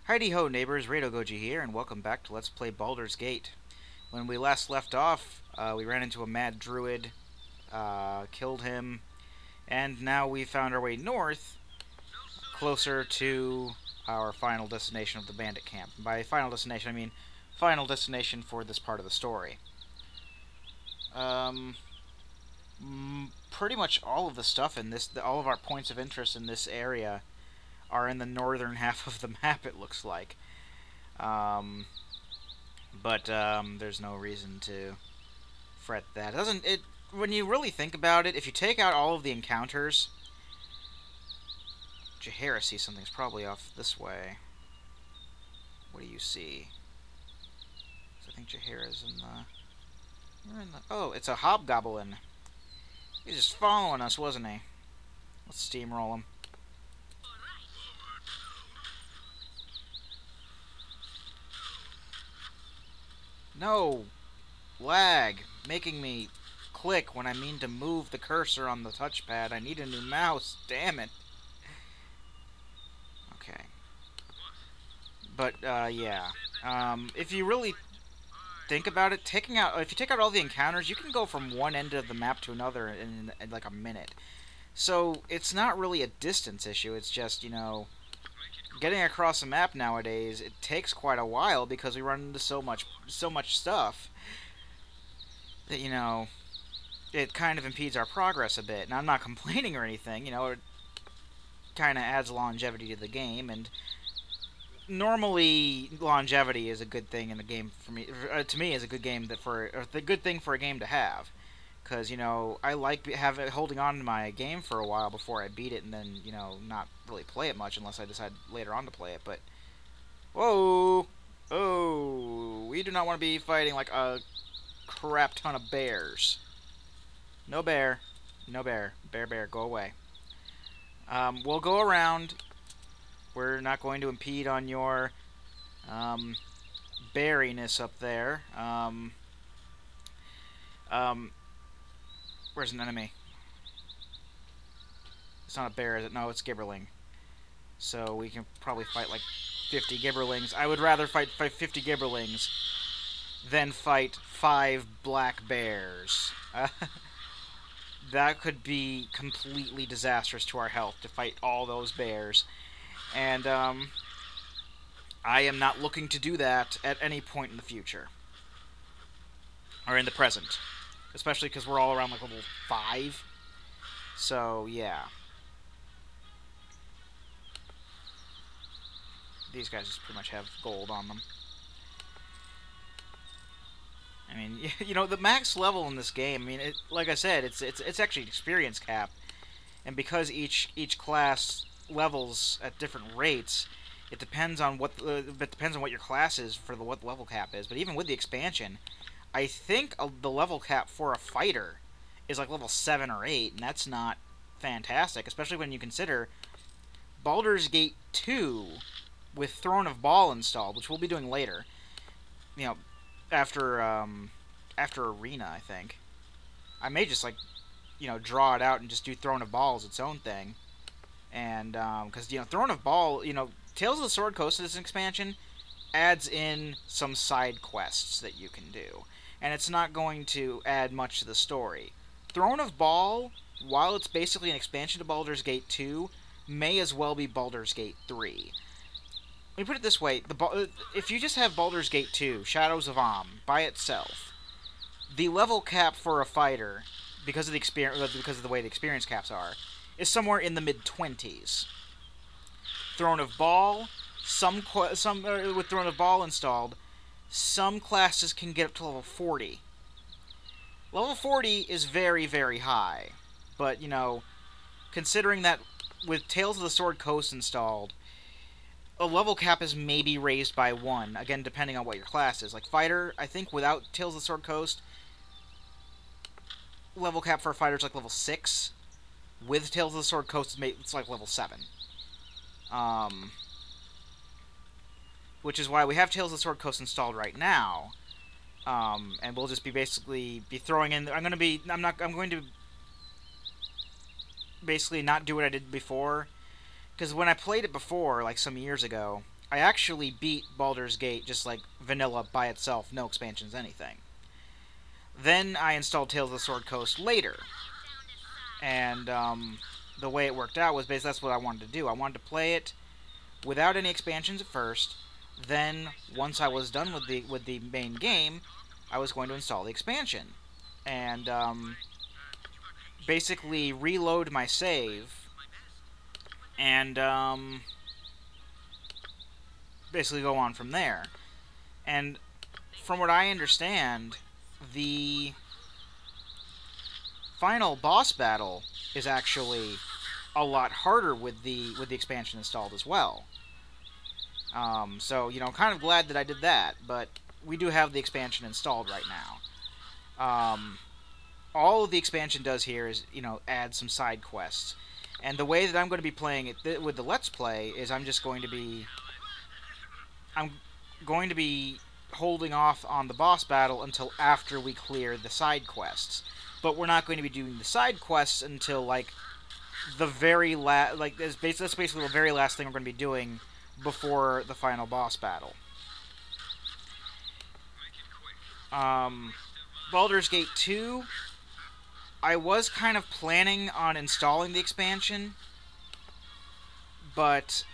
Heidi ho neighbors, Rado Goji here, and welcome back to Let's Play Baldur's Gate. When we last left off, we ran into a mad druid, killed him, and now we found our way north, closer to our final destination of the bandit camp. By final destination, I mean final destination for this part of the story. Pretty much all of the stuff in this, all of our points of interest in this area are in the northern half of the map, it looks like. There's no reason to fret that. When you really think about it, if you take out all of the encounters, Jahara sees something's probably off this way. What do you see? I think Jahara's in the... Oh, it's a hobgoblin. He's just following us, wasn't he? Let's steamroll him. No! Lag! Making me click when I mean to move the cursor on the touchpad. I need a new mouse. Damn it. Okay. But, yeah. If you really think about it, if you take out all the encounters, you can go from one end of the map to another in like a minute. So, it's not really a distance issue, it's just, you know, getting across the map nowadays, it takes quite a while because we run into so much stuff that, you know, it kind of impedes our progress a bit. And I'm not complaining or anything, you know, it kind of adds longevity to the game, and normally longevity is a good thing in the game for me. To me, is a good game the good thing for a game to have, because, you know, I like holding on to my game for a while before I beat it, and then, you know, not really play it much unless I decide later on to play it. But whoa, oh, we do not want to be fighting like a crap ton of bears. No bear, no bear, bear, go away. We'll go around. We're not going to impede on your beariness up there. Where's an enemy? It's not a bear, is it? No, it's Gibberling. So we can probably fight like 50 Gibberlings. I would rather fight 50 Gibberlings than fight 5 black bears. That could be completely disastrous to our health, to fight all those bears. And, I am not looking to do that at any point in the future. Or in the present. Especially because we're all around, like, level 5. So, yeah. These guys just pretty much have gold on them. I mean, you know, the max level in this game, I mean, like I said, it's actually an experience cap. And because each class levels at different rates, it depends on what your class is for what the level cap is. But even with the expansion, I think the level cap for a fighter is like level 7 or 8, and that's not fantastic, especially when you consider Baldur's Gate 2 with Throne of Ball installed, which we'll be doing later. You know, after Arena, I think. I may just, like, you know, draw it out and just do Throne of Ball as its own thing. And, because, you know, Throne of Ball, you know, Tales of the Sword Coast, this expansion, adds in some side quests that you can do. And it's not going to add much to the story. Throne of Ball, while it's basically an expansion to Baldur's Gate 2, may as well be Baldur's Gate 3. Let me put it this way, if you just have Baldur's Gate 2, Shadows of Amn, by itself, the level cap for a fighter, because of the way the experience caps are, is somewhere in the mid-20s. Throne of Ball, with Throne of Ball installed, some classes can get up to level 40. Level 40 is very, very high, but, you know, considering that with Tales of the Sword Coast installed, a level cap is maybe raised by 1, again, depending on what your class is. Like Fighter, I think without Tales of the Sword Coast, level cap for a fighter is like level 6. With Tales of the Sword Coast, it's like level 7. Which is why we have Tales of the Sword Coast installed right now. And we'll just be throwing in... I'm going to basically not do what I did before. Because when I played it before, like some years ago, I actually beat Baldur's Gate just like vanilla by itself, no expansions, anything. Then I installed Tales of the Sword Coast later, and the way it worked out was basically that's what I wanted to do. I wanted to play it without any expansions at first. Then once I was done with the main game, I was going to install the expansion, and basically reload my save, and basically go on from there. And from what I understand, the final boss battle is actually a lot harder with the expansion installed as well. So, you know, I'm kind of glad that I did that, but we do have the expansion installed right now. All of the expansion does here is, you know, add some side quests. And the way that I'm going to be playing it with the Let's Play is I'm going to be holding off on the boss battle until after we clear the side quests. But we're not going to be doing the side quests until, like, the very last... Like, that's basically the very last thing we're going to be doing before the final boss battle. Baldur's Gate 2, I was kind of planning on installing the expansion, but,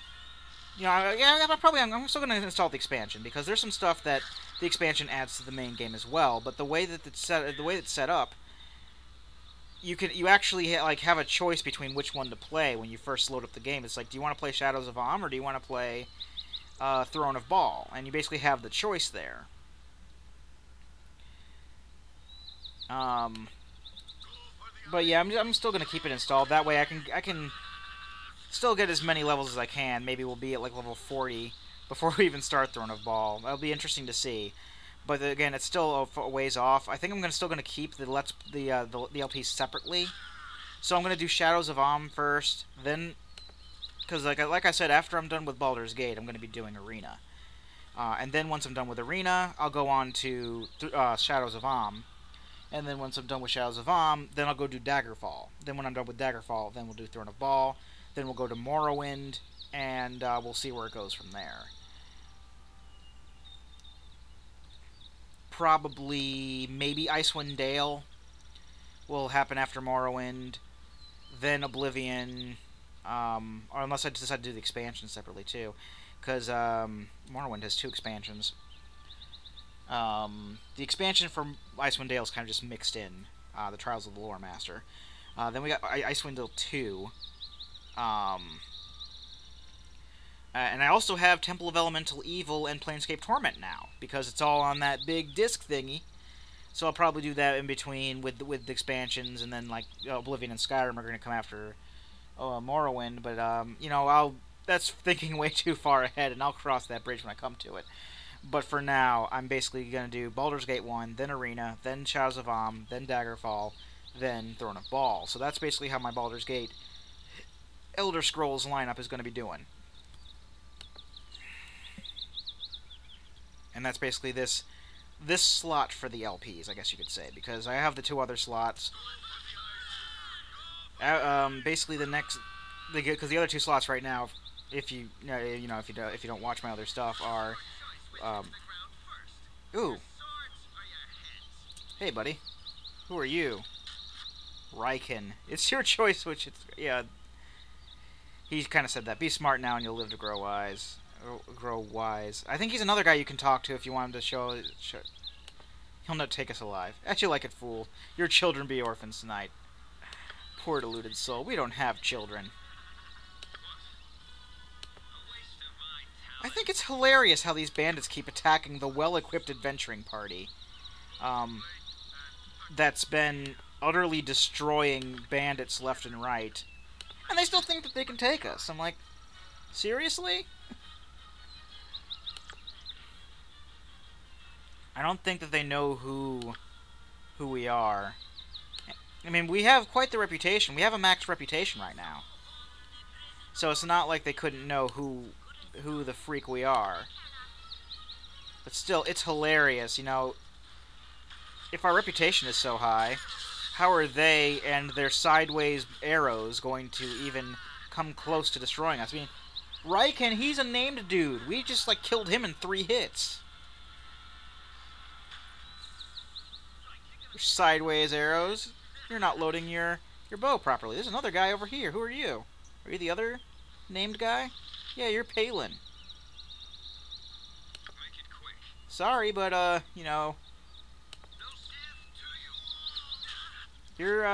you know, yeah, I'm still going to install the expansion, because there's some stuff that the expansion adds to the main game as well, but the way that it's set up, you actually like have a choice between which one to play when you first load up the game. It's like, do you want to play Shadows of Amn or do you want to play Throne of Bhaal? And you basically have the choice there. But yeah, I'm still gonna keep it installed. That way I can still get as many levels as I can. Maybe we'll be at like level 40 before we even start Throne of Bhaal. That'll be interesting to see. But again, it's still a ways off. I think I'm still gonna keep the LPs separately. So I'm gonna do Shadows of Amn first, then, because like I said, after I'm done with Baldur's Gate, I'm gonna be doing Arena. And then once I'm done with Arena, I'll go on to Shadows of Amn. And then once I'm done with Shadows of Amn, then I'll go do Daggerfall. Then when I'm done with Daggerfall, then we'll do Throne of Bhaal. Then we'll go to Morrowind, and we'll see where it goes from there. Probably, maybe Icewind Dale will happen after Morrowind. Then Oblivion, or unless I decide to do the expansion separately too. Because Morrowind has 2 expansions. The expansion from Icewind Dale is kind of just mixed in. The Trials of the Lore Master. Then we got Icewind Dale 2. And I also have Temple of Elemental Evil and Planescape Torment now, because it's all on that big disc thingy. So I'll probably do that in between with the expansions, and then like Oblivion and Skyrim are going to come after Morrowind. But you know, that's thinking way too far ahead, and I'll cross that bridge when I come to it. But for now, I'm basically going to do Baldur's Gate 1, then Arena, then Shadows of Amn, then Daggerfall, then Throne of Bhaal. So that's basically how my Baldur's Gate Elder Scrolls lineup is going to be doing. And that's basically this slot for the LPs, I guess you could say, because I have the 2 other slots. Basically the next, because the other 2 slots right now, if you don't watch my other stuff, are ooh, hey buddy, who are you? Riken. It's your choice, which it's, yeah. He kind of said that. Be smart now, and you'll live to grow wise. I think he's another guy you can talk to if you want him to show. He'll not take us alive. At you like it, fool. Your children be orphans tonight. Poor deluded soul. We don't have children. I think it's hilarious how these bandits keep attacking the well-equipped adventuring party. That's been utterly destroying bandits left and right. And they still think that they can take us. I'm like, seriously? I don't think that they know who we are. I mean, we have quite the reputation. We have a max reputation right now. So it's not like they couldn't know who the freak we are. But still, it's hilarious, you know. If our reputation is so high, how are they and their sideways arrows going to even come close to destroying us? I mean, Ryken, he's a named dude. We just, like, killed him in 3 hits. Sideways arrows. You're not loading your bow properly. There's another guy over here. Who are you? Are you the other named guy? Yeah, you're Palin. Sorry, but, you know... You're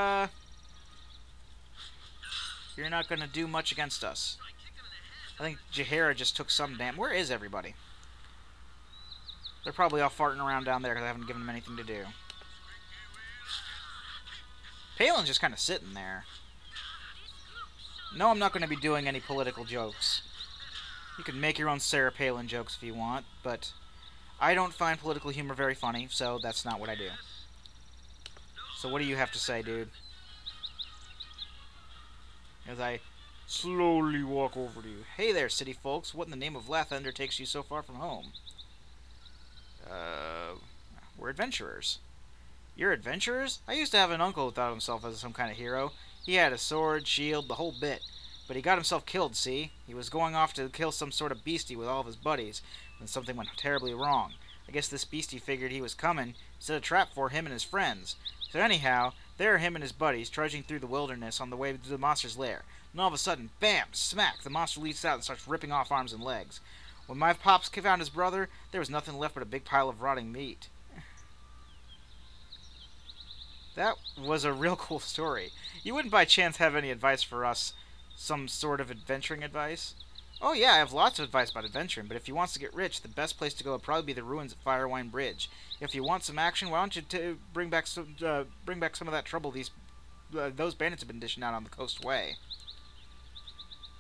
not gonna do much against us. I think Jahara just took some damn... Where is everybody? They're probably all farting around down there because I haven't given them anything to do. Palin's just kind of sitting there. No, I'm not going to be doing any political jokes. You can make your own Sarah Palin jokes if you want, but I don't find political humor very funny, so that's not what I do. So what do you have to say, dude? As I slowly walk over to you. Hey there, city folks. What in the name of Lathander takes you so far from home? We're adventurers. You're adventurers? I used to have an uncle who thought of himself as some kind of hero. He had a sword, shield, the whole bit. But he got himself killed, see? He was going off to kill some sort of beastie with all of his buddies, when something went terribly wrong. I guess this beastie figured he was coming, set a trap for him and his friends. So anyhow, there are him and his buddies, trudging through the wilderness on the way to the monster's lair. And all of a sudden, bam, smack, the monster leaps out and starts ripping off arms and legs. When my pops found his brother, there was nothing left but a big pile of rotting meat. That was a real cool story. You wouldn't by chance have any advice for us? Some sort of adventuring advice? Oh yeah, I have lots of advice about adventuring, but if you want to get rich, the best place to go would probably be the ruins of Firewine Bridge. If you want some action, why don't you bring back some of that trouble those bandits have been dishing out on the coast way?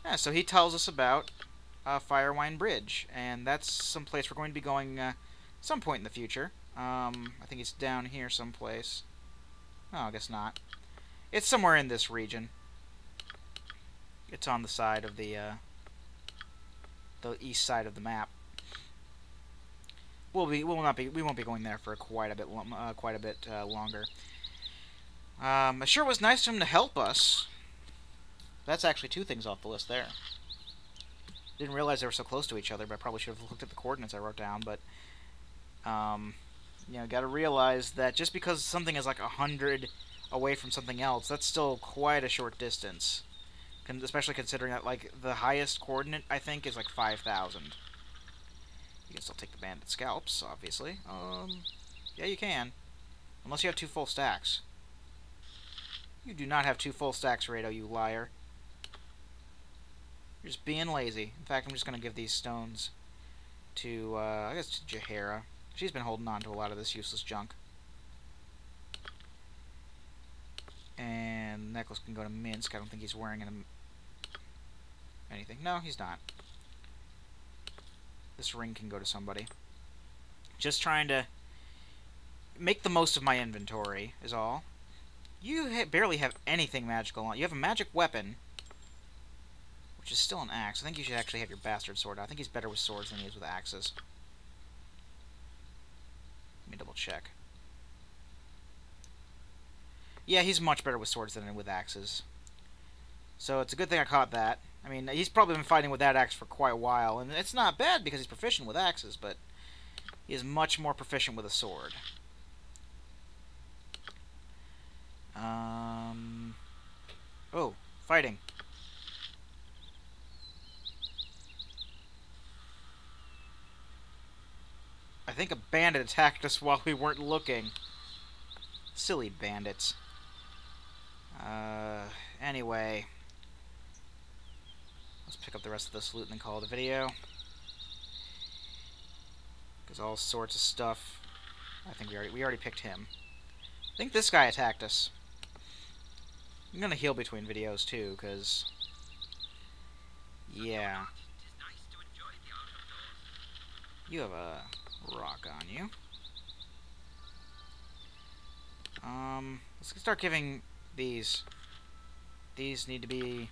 Yeah, so he tells us about Firewine Bridge, and that's some place we're going to be going some point in the future. I think it's down here someplace. Oh, I guess not. It's somewhere in this region. It's on the side of the east side of the map. We won't be going there for quite a bit longer. It sure was nice of him to help us. That's actually 2 things off the list there. Didn't realize they were so close to each other, but I probably should have looked at the coordinates I wrote down. But you know, got to realize that just because something is like 100 away from something else, that's still quite a short distance. Especially considering that, like, the highest coordinate, I think, is like 5,000. You can still take the bandit scalps, obviously. Yeah, you can. Unless you have 2 full stacks. You do not have 2 full stacks, Rado, you liar. You're just being lazy. In fact, I'm just going to give these stones to, I guess, to Jahara. She's been holding on to a lot of this useless junk. And the necklace can go to Minsk. I don't think he's wearing anything. No, he's not. This ring can go to somebody. Just trying to make the most of my inventory, is all. You barely have anything magical on. You have a magic weapon, which is still an axe. I think you should actually have your bastard sword out. I think he's better with swords than he is with axes. Let me double check. Yeah, he's much better with swords than with axes. So it's a good thing I caught that. I mean, he's probably been fighting with that axe for quite a while, and it's not bad because he's proficient with axes, but he is much more proficient with a sword. Oh, fighting. I think a bandit attacked us while we weren't looking. Silly bandits. Anyway. Let's pick up the rest of this loot and then call it a video. Because all sorts of stuff. I think we already picked him. I think this guy attacked us. I'm gonna heal between videos too, because yeah. You have a rock on you. Let's start giving these. These need to be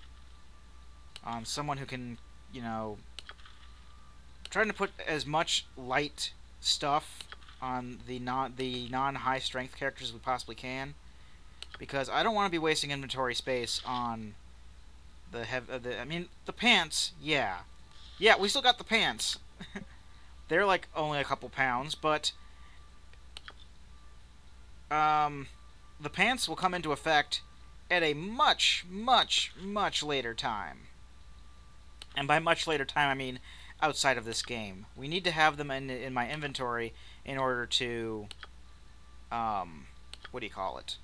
someone who can, you know, trying to put as much light stuff on the non-high strength characters as we possibly can, because I don't want to be wasting inventory space on the I mean, the pants, yeah, Yeah, we still got the pants. They're like only a couple pounds, but the pants will come into effect at a much, much, much later time. And by much later time, I mean outside of this game. We need to have them in my inventory in order to, what do you call it?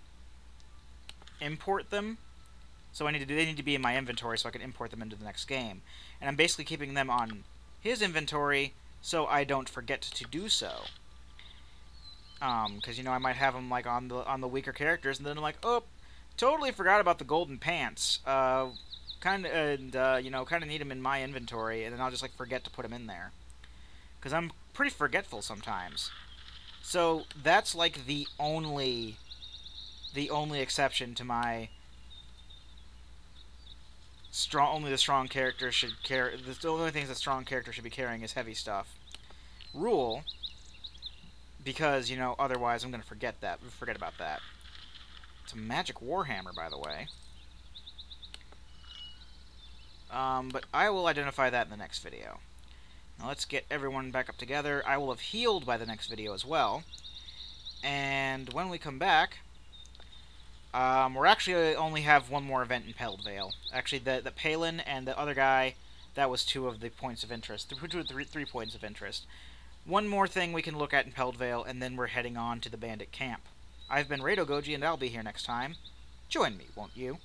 Import them. So they need to be in my inventory so I can import them into the next game. And I'm basically keeping them on his inventory so I don't forget to do so. Because, you know, I might have them, like, on the weaker characters, and then I'm like, oh, totally forgot about the golden pants. Kind of, you know, kind of need them in my inventory, and then I'll just, like, forget to put them in there. Because I'm pretty forgetful sometimes. So, that's, like, the only exception to my only the strong character should carry, the only things that strong character should be carrying is heavy stuff. Rule, because, you know, otherwise I'm going to forget about that. It's a magic warhammer, by the way. But I will identify that in the next video. Now let's get everyone back up together. I will have healed by the next video as well. And when we come back, we're actually only have one more event in Peldvale. Actually, the Palin and the other guy, that was 2 of the points of interest. 3 points of interest. One more thing we can look at in Peldvale, and then we're heading on to the bandit camp. I've been Rado Goji, and I'll be here next time. Join me, won't you?